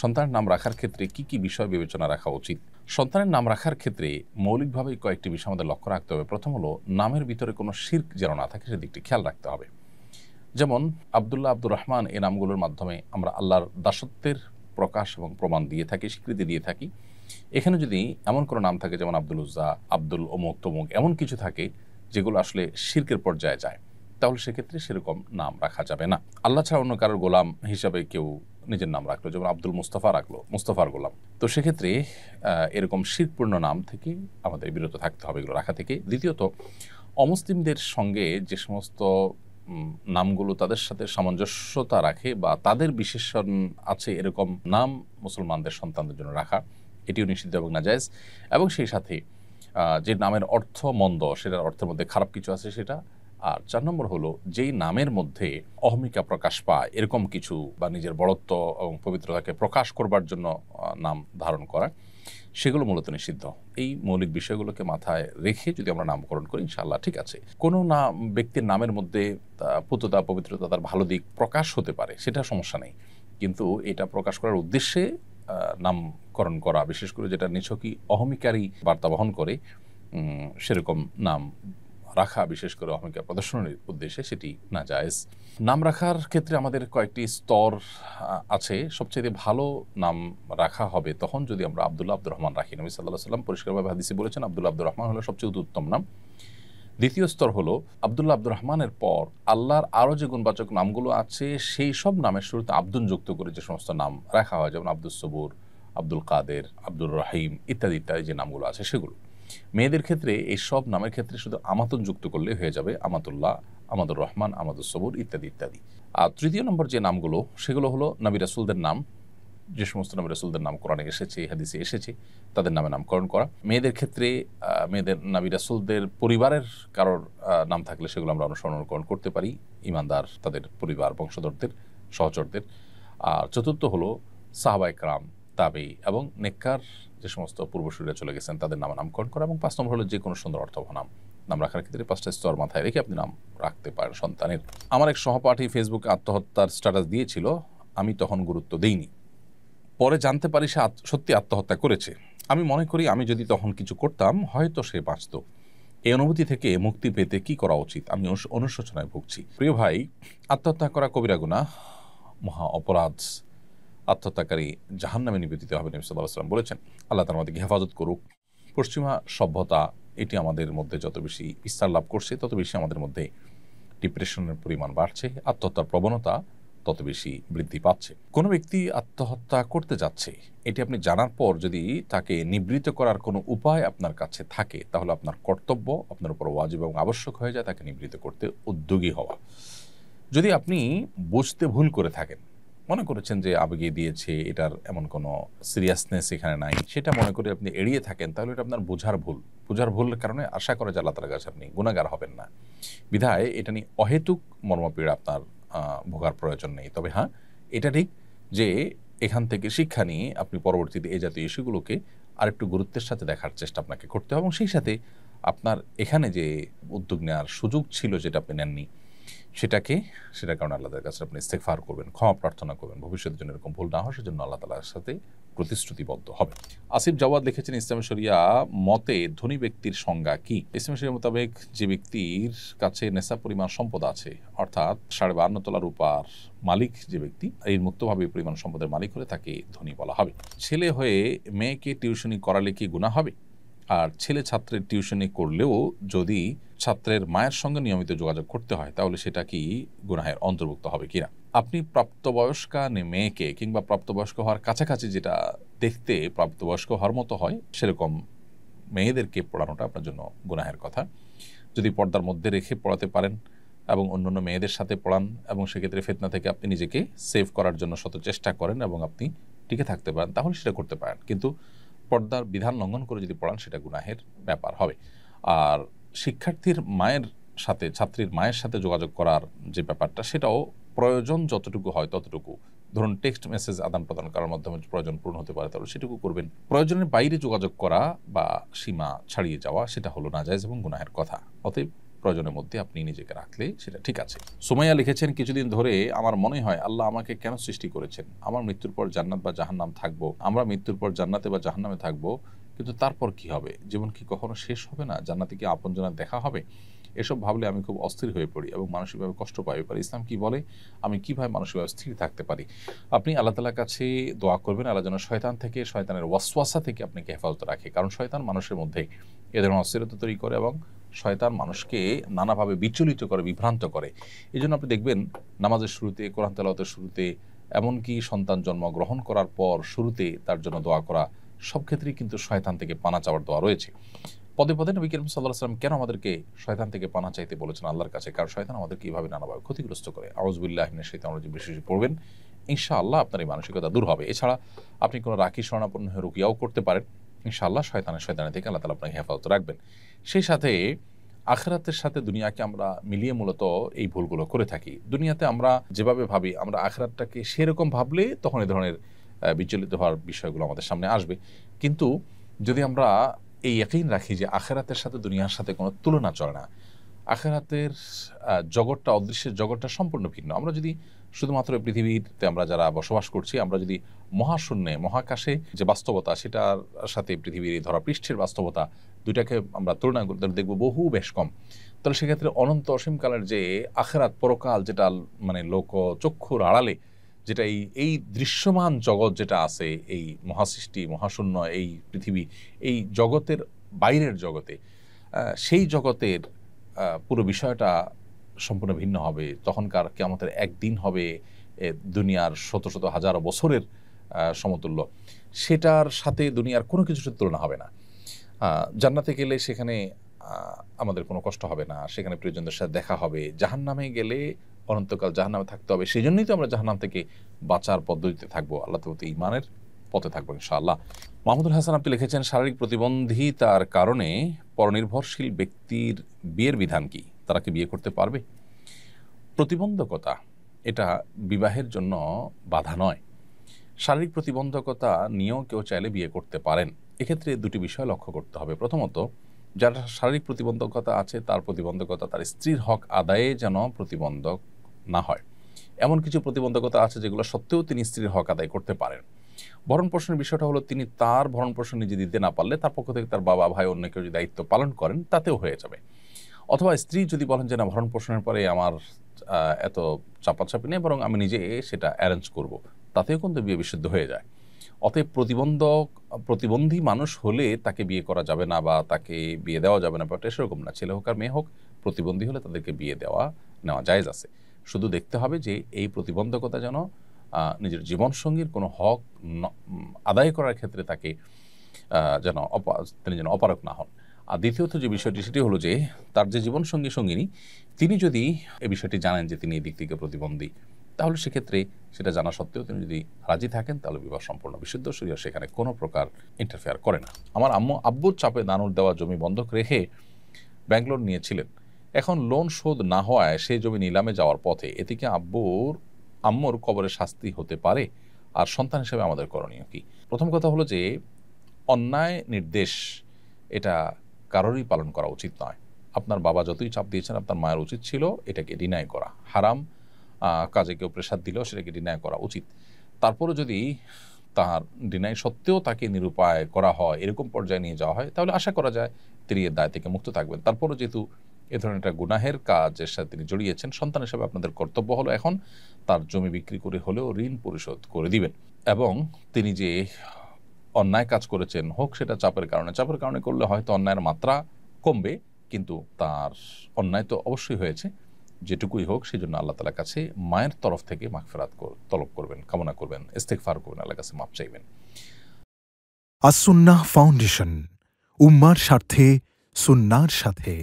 সন্তানের নাম রাখার ক্ষেত্রে কি কি বিষয় বিবেচনা রাখা উচিত? সন্তানের নাম রাখার ক্ষেত্রে মৌলিকভাবে কয়েকটি বিষয় আমাদের লক্ষ্য রাখতে হবে। প্রথম হলো, নামের ভিতরে কোনো শিরক যেন না থাকে সেদিকটি খেয়াল রাখতে হবে। যেমন আব্দুল্লাহ, আব্দুর রহমান এই নামগুলোর মাধ্যমে আমরা আল্লাহর দাসত্বের প্রকাশ এবং প্রমাণ দিয়ে থাকি, স্বীকৃতি দিয়ে থাকি। এখানে যদি এমন কোনো নাম থাকে যেমন আব্দুল উজ্জা, আব্দুল অমুক তমুক, এমন কিছু থাকে যেগুলো আসলে শিরকের পর্যায়ে যায়, তাহলে সেক্ষেত্রে সেরকম নাম রাখা যাবে না। আল্লাহ ছাড়া অন্য কারোর গোলাম হিসাবে কেউ নিজের নাম রাখলো, যেমন আব্দুল মুস্তাফা রাখলো, মুস্তাফার গোলাম, তো সেক্ষেত্রে এরকম শিরকপূর্ণ নাম থেকে আমাদের বিরত থাকতে হবে এগুলো রাখা থেকে। দ্বিতীয়ত, অমুসলিমদের সঙ্গে যে সমস্ত নামগুলো তাদের সাথে সামঞ্জস্যতা রাখে বা তাদের বিশেষণ আছে এরকম নাম মুসলমানদের সন্তানদের জন্য রাখা, এটিও নিষিদ্ধ এবং নাজায়েজ। এবং সেই সাথে যে নামের অর্থ মন্দ, সেটার অর্থের মধ্যে খারাপ কিছু আছে সেটা। আর 4 নম্বর হলো, যেই নামের মধ্যে অহমিকা প্রকাশ পায় এরকম কিছু বা নিজের বড়ত্ব এবং পবিত্রতাকে প্রকাশ করবার জন্য নাম ধারণ করা, সেগুলো মূলত নিষিদ্ধ। এই মৌলিক বিষয়গুলোকে মাথায় রেখে যদি আমরা নামকরণ করি ইনশাআল্লাহ ঠিক আছে। কোনো নাম ব্যক্তির নামের মধ্যে পুততা, পবিত্রতা, তার ভালো দিক প্রকাশ হতে পারে, সেটা সমস্যা নেই, কিন্তু এটা প্রকাশ করার উদ্দেশ্যে নামকরণ করা, বিশেষ করে যেটা নিছকই অহমিকারী বার্তা বহন করে, সেরকম নাম রাখা, বিশেষ করে অহমিকা প্রদর্শনের উদ্দেশ্যে, সেটি নাজায়েজ। নাম রাখার ক্ষেত্রে আমাদের কয়েকটি স্তর আছে। সবচেয়ে ভালো নাম রাখা হবে তখন যদি আমরা আব্দুল্লাহ, আব্দুর রহমান রাখি। নবী সাল্লাল্লাহু আলাইহি ওয়াসাল্লাম পরিষ্কারভাবে হাদিসে বলেছেন আব্দুল্লাহ, আব্দুর রহমান হলো সবচেয়ে উত্তম নাম। দ্বিতীয় স্তর হলো, আব্দুল্লাহ, আব্দুর রহমানের পর আল্লাহর আরও যে গুণবাচক নামগুলো আছে সেই সব নামের শুরুতে আব্দুন যুক্ত করে যে সমস্ত নাম রাখা হয়, যেমন আব্দুস সবুর, আব্দুল কাদের, আব্দুর রহিম ইত্যাদি ইত্যাদি যে নামগুলো আছে সেগুলো। মেয়েদের ক্ষেত্রে এই সব নামের ক্ষেত্রে শুধু আমাতুন যুক্ত করলে হয়ে যাবে, আমাতুল্লাহ, আমাদুর রহমান, আমাদুস সবুর ইত্যাদি ইত্যাদি। আর তৃতীয় নম্বর যে নামগুলো, সেগুলো হলো নবী রাসূলদের নাম। যে সমস্ত নবী রাসূলদের নাম কোরআনে এসেছে, হাদিসে এসেছে, তাদের নামে নামকরণ করা। মেয়েদের ক্ষেত্রে মেয়েদের নবী রাসূলদের পরিবারের কারোর নাম থাকলে সেগুলো আমরা অনুসরণ করতে পারি, ঈমানদার তাদের পরিবার, বংশধরদের, সহচরদের। আর চতুর্থ হলো সাহাবায়ে কেরাম, তাবেঈ এবং নেককার যে সমস্ত পূর্বসূরীরা চলে গেছেন তাদের নামে নামকরণ করা। এবং 5 নম্বর হলো যে কোনো সুন্দর অর্থবহ নাম রাখার ক্ষেত্রে 5টা স্তর মাথায় রেখে আপনি নাম রাখতে পারেন সন্তানের। আমার এক সহপাঠী ফেসবুকে আত্মহত্যার স্ট্যাটাস দিয়েছিল, আমি তখন গুরুত্ব দেইনি। পরে জানতে পারি সে সত্যি আত্মহত্যা করেছে। আমি মনে করি আমি যদি তখন কিছু করতাম হয়তো সে বাঁচত। এই অনুভূতি থেকে মুক্তি পেতে কি করা উচিত? আমি অনুশোচনায় ভুগছি। প্রিয় ভাই, আত্মহত্যা করা কবিরা গুনাহ, মহা অপরাধ। আত্মহত্যাকারী জাহান্নামে নিবেদিত হবে, নবী সাল্লাল্লাহু আলাইহি ওয়াসাল্লাম বলেছেন। আল্লাহ তার আমাদেরকে হেফাজত করুক। পশ্চিমা সভ্যতা এটি আমাদের মধ্যে যত বেশি বিস্তার লাভ করছে তত বেশি আমাদের মধ্যে ডিপ্রেশনের পরিমাণ বাড়ছে, আত্মহত্যার প্রবণতা তত বেশি বৃদ্ধি পাচ্ছে। কোনো ব্যক্তি আত্মহত্যা করতে যাচ্ছে, এটি আপনি জানার পর যদি তাকে নিবৃত্ত করার কোনো উপায় আপনার কাছে থাকে, তাহলে আপনার কর্তব্য, আপনার উপর ওয়াজিব এবং আবশ্যক হয়ে যায় তাকে নিবৃত্ত করতে উদ্যোগী হওয়া। যদি আপনি বুঝতে ভুল করে থাকেন, মনে করেছেন যে আবেগে দিয়েছে, এটার এমন কোনো সিরিয়াসনেস এখানে নাই, সেটা মনে করে আপনি এড়িয়ে থাকেন, তাহলে এটা আপনার বোঝার ভুলের কারণে আশা করে যে আল্লাহ তাআলার কাছে আপনি গুনাহগার হবেন না। বিধায় এটা নিয়ে অহেতুক মর্মপীড়া আপনার ভোগার প্রয়োজন নেই। তবে হ্যাঁ, এটা ঠিক যে এখান থেকে শিক্ষা নিয়ে আপনি পরবর্তীতে এই জাতীয় ইস্যুগুলোকে আরেকটু গুরুত্বের সাথে দেখার চেষ্টা আপনাকে করতে হবে, এবং সেই সাথে আপনার এখানে যে উদ্যোগ নেওয়ার সুযোগ ছিল যেটা আপনি নেননি, সেটার কারণে আল্লাহর কাছে আপনি ইস্তেগফার করবেন, ক্ষমা প্রার্থনা করবেন, ভবিষ্যতের জন্য এরকম ভুল না হয় সেজন্য আল্লাহ তাআলার সাথে প্রতিশ্রুতিবদ্ধ হবে। আসিফ জাওয়াদ লিখেছেন, ইসলামী শরিয়া মতে ধনী ব্যক্তির সংজ্ঞা কি? ইসলামী শরিয়া মোতাবেক যে ব্যক্তির কাছে নেশা পরিমাণ সম্পদ আছে, অর্থাৎ 52.5 তলা রূপার মালিক যে ব্যক্তি, এর মুক্তভাবে পরিমাণ সম্পদের মালিক হলে তাকে ধনী বলা হবে। ছেলে হয়ে মেয়েকে টিউশনি করালে কি গুনাহ হবে? আর ছেলে ছাত্রের টিউশনি করলেও যদি ছাত্রের মায়ের সঙ্গে নিয়মিত যোগাযোগ করতে হয়, তাহলে সেটা কি গুনাহের অন্তর্ভুক্ত হবে কিনা? আপনি প্রাপ্তবয়স্কা মেয়েকে কিংবা প্রাপ্তবয়স্ক হওয়ার কাছাকাছি যেটা দেখতে প্রাপ্তবয়স্ক হওয়ার মতো হয় সেরকম মেয়েদেরকে পড়ানোটা আপনার জন্য গুনাহের কথা। যদি পর্দার মধ্যে রেখে পড়াতে পারেন এবং অন্যান্য মেয়েদের সাথে পড়ান এবং সেক্ষেত্রে ফিতনা থেকে আপনি নিজেকে সেভ করার জন্য শত চেষ্টা করেন এবং আপনি টিকে থাকতে পারেন, তাহলে সেটা করতে পারেন। কিন্তু পর্দার বিধান লঙ্ঘন করে যদি পড়ান সেটা গুনাহের ব্যাপার হবে। আর শিক্ষার্থীর মায়ের সাথে, ছাত্রীর মায়ের সাথে যোগাযোগ করার যে ব্যাপারটা, সেটাও প্রয়োজন যতটুকু হয় ততটুকু। ধরুন টেক্সট মেসেজ আদান প্রদান করার মাধ্যমে প্রয়োজন পূরণ হতে পারে, তাহলে সেটুকু করবেন। প্রয়োজনের বাইরে যোগাযোগ করা বা সীমা ছাড়িয়ে যাওয়া সেটা হলো নাজায়েজ এবং গুনাহের কথা। অতএব প্রয়োজনের মধ্যে আপনি নিজেকে রাখলে সেটা ঠিক আছে। সুমাইয়া লিখেছেন, কিছুদিন ধরে আমার মনে হয় আল্লাহ আমাকে কেন সৃষ্টি করেছেন? আমার মৃত্যুর পর জান্নাত বা জাহান্নাম থাকবো, আমরা মৃত্যুর পর জান্নাতে বা জাহান্নামে থাকবো, কিন্তু তারপর কি হবে? জীবন কি কখনো শেষ হবে না? জান্নাতে কি আপনজনের দেখা হবে? এসব ভাবলে আমি খুব অস্থির হয়ে পড়ি এবং মানসিকভাবে কষ্ট পাই। এবার ইসলাম কি বলে? আমি কিভাবে মানসিকভাবে স্থির থাকতে পারি? আপনি আল্লাহ তাআলার কাছে দোয়া করবেন, আল্লাহ যেন শয়তান থেকে, শয়তানের ওয়াসওয়াসা থেকে আপনাকে হেফাজত রাখে। কারণ শয়তান মানুষের মধ্যে এ ধরনের অস্থিরতা তৈরি করে এবং শয়তান মানুষকে নানাভাবে বিচলিত করে, বিভ্রান্ত করে। এজন্য আপনি দেখবেন নামাজের শুরুতে, কোরআন তেলাওয়াতের শুরুতে, এমনকি সন্তান জন্মগ্রহণ করার পর শুরুতে তার জন্য দোয়া করা, সব ক্ষেত্রেই কিন্তু শয়তান থেকে পানা চাওয়ার দোয়া রয়েছে। পদে পদে নবী করিম সাল্লাল্লাহু আলাইহি ওয়াসাল্লাম কেন আমাদেরকে শয়তান থেকে পানা চাইতে বলেছেন আল্লাহর কাছে? কারণ শয়তান আমাদেরকে এইভাবে নানাভাবে ক্ষতিগ্রস্ত করে। আউযু বিল্লাহি মিনাশ শাইতানির রাজিম বেশি বেশি পড়বেন, ইনশাআল্লাহ আপনার এই মানসিকতা দূর হবে। এছাড়া আপনি কোনো রাখি শরণাপন্ন হয়ে রুকিয়াও করতে পারেন। ইনশাআল্লাহ শয়তানের থেকে আল্লাহ তাআলা আপনাকে হেফাজত রাখবেন। সেই সাথে আখিরাতের সাথে দুনিয়াকে আমরা মিলিয়ে মূলত এই ভুলগুলো করে থাকি। দুনিয়াতে আমরা যেভাবে ভাবি, আমরা আখিরাতটাকে সেরকম ভাবলে তখন এই ধরনের বিচলিত হওয়ার বিষয়গুলো আমাদের সামনে আসবে। কিন্তু যদি আমরা এই ইয়াকিন রাখি যে আখিরাতের সাথে দুনিয়ার সাথে কোনো তুলনা চলে না, আখিরাতের জগৎটা, অদৃশ্যের জগৎটা সম্পূর্ণ ভিন্ন। আমরা যদি শুধুমাত্র পৃথিবীতে আমরা যারা বসবাস করছি, আমরা যদি মহাশূন্যে, মহাকাশে যে বাস্তবতা, সেটার সাথে পৃথিবীর এই ধরাপৃষ্ঠের বাস্তবতা, দুইটাকে আমরা তুলনা করতে দেখব বহু বেশ কম। তাহলে সেক্ষেত্রে অনন্ত অসীমকালের যে আখিরাত, পরকাল, যেটা মানে লোক চক্ষুর আড়ালে, যেটা এই দৃশ্যমান জগৎ যেটা আছে, এই মহাসৃষ্টি, মহাশূন্য, এই পৃথিবী, এই জগতের বাইরের জগতে, সেই জগতের পুরো বিষয়টা সম্পূর্ণ ভিন্ন হবে। তখনকার কিয়ামতের একদিন হবে দুনিয়ার শত শত হাজারো বছরের সমতুল্য। সেটার সাথে দুনিয়ার কোনো কিছুর তুলনা হবে না। জান্নাতে গেলে সেখানে আমাদের কোনো কষ্ট হবে না, সেখানে প্রিয়জনদের সাথে দেখা হবে। জাহান্নামে গেলে অনন্তকাল জাহান্নামে থাকতে হবে। সেই জন্যই তো আমরা জাহান্নাম থেকে বাঁচার পদ্ধতিতে থাকবো, আল্লাহ তাআলার প্রতি ঈমানের পথে থাকবো ইনশাআল্লাহ। মাহমুদুল হাসান আপনি লিখেছেন, শারীরিক প্রতিবন্ধিতার কারণে পরনির্ভরশীল ব্যক্তির বিয়ের বিধান কি? তারা কি বিয়ে করতে পারবে? প্রতিবন্ধকতা এটা বিবাহের জন্য বাধা নয়। শারীরিক প্রতিবন্ধকতা নিয়েও কেউ চাইলে বিয়ে করতে পারেন। এক্ষেত্রে দুটি বিষয় লক্ষ্য করতে হবে। প্রথমত, যার শারীরিক প্রতিবন্ধকতা আছে তার প্রতিবন্ধকতা তার স্ত্রীর হক আদায়ে যেন প্রতিবন্ধক না হয়। এমন কিছু প্রতিবন্ধকতা আছে যেগুলো সত্ত্বেও তিনি স্ত্রীর হক আদায় করতে পারেন। ভরণ-পোষণের বিষয়টা হলো, তিনি তার ভরণ-পোষণ নিজে দিতে না পারলে তার পক্ষ থেকে তার বাবা, ভাই, অন্য কেউ যদি দায়িত্ব পালন করেন তাতেও হয়ে যাবে। অথবা স্ত্রী যদি বলেন যে না, ভরণ-পোষণের পরে আমার এত চাপাচাপি নেই, বরং আমি নিজে সেটা অ্যারেঞ্জ করব, তাতেও কিন্তু বিয়ে বিশুদ্ধ হয়ে যায়। অতএব প্রতিবন্ধী মানুষ হলে তাকে বিয়ে করা যাবে না বা তাকে বিয়ে দেওয়া যাবে না, ব্যাপারটা সেরকম না। ছেলে হোক আর মেয়ে হোক, প্রতিবন্ধী হলে তাদেরকে বিয়ে নেওয়া জায়েজ আছে। শুধু দেখতে হবে যে এই প্রতিবন্ধকতা যেন নিজের জীবনসঙ্গীর কোনো হক আদায় করার ক্ষেত্রে তাকে তিনি যেন অপারগ না হন। আর দ্বিতীয়ত যে বিষয়টি, সেটি হলো যে তার যে সঙ্গিনী, তিনি যদি এই বিষয়টি জানেন যে তিনি এই দিক থেকে প্রতিবন্ধী, তাহলে সেক্ষেত্রে সেটা জানা সত্ত্বেও তিনি যদি রাজি থাকেন, তাহলে বিবাহ সম্পূর্ণ বিশুদ্ধ। শরীয়ত সেখানে কোনো প্রকার ইন্টারফেয়ার করে না। আমার আব্বুর চাপে নানুর দেওয়া জমি বন্ধক রেখে ব্যাংক লোন নিয়েছিলেন। এখন লোন শোধ না হওয়ায় সেই জমি নিলামে যাওয়ার পথে। এতে কি আম্মুর কবরে শাস্তি হতে পারে? আর সন্তান হিসেবে আমাদের করণীয় কি? প্রথম কথা হলো যে অন্যায় নির্দেশ এটা কারোরই পালন করা উচিত নয়। আপনার বাবা যতই চাপ দিয়েছেন, আপনার মায়ের উচিত ছিল এটাকে ডিনাই করা। হারাম কাজে কেউ প্রেসার দিলেও সেটাকে ডিনাই করা উচিত। তারপরে যদি তার ডিনাই সত্ত্বেও তাকে নিরুপায় করা হয়, এরকম পর্যায়ে নিয়ে যাওয়া হয়, তাহলে আশা করা যায় তিনি এর দায় থেকে মুক্ত থাকবেন। তারপরও যেহেতু এ ধরনের একটা গুনাহের কাজের সাথে তিনি জড়িয়েছেন, সন্তান হিসেবে আপনাদের কর্তব্য হলো এখন তার জমি বিক্রি করে হলেও ঋণ পরিশোধ করে দিবেন। এবং তিনি যে অন্যায় কাজ করেছেন, হোক সেটা চাপের কারণে করলে হয়তো অন্যায়ের মাত্রা কমবে, কিন্তু তার অন্যায় তো অবশ্যই হয়েছে। যেটুকুই হোক, সেই জন্য আল্লাহ তাআলার কাছে মায়ের তরফ থেকে মাগফিরাত তলব করবেন, কামনা করবেন, ইস্তেগফার করবেন, আল্লাহর কাছে মাপ চাইবেন। আস-সুন্নাহ ফাউন্ডেশন, উম্মার স্বার্থে সুন্নাহর সাথে।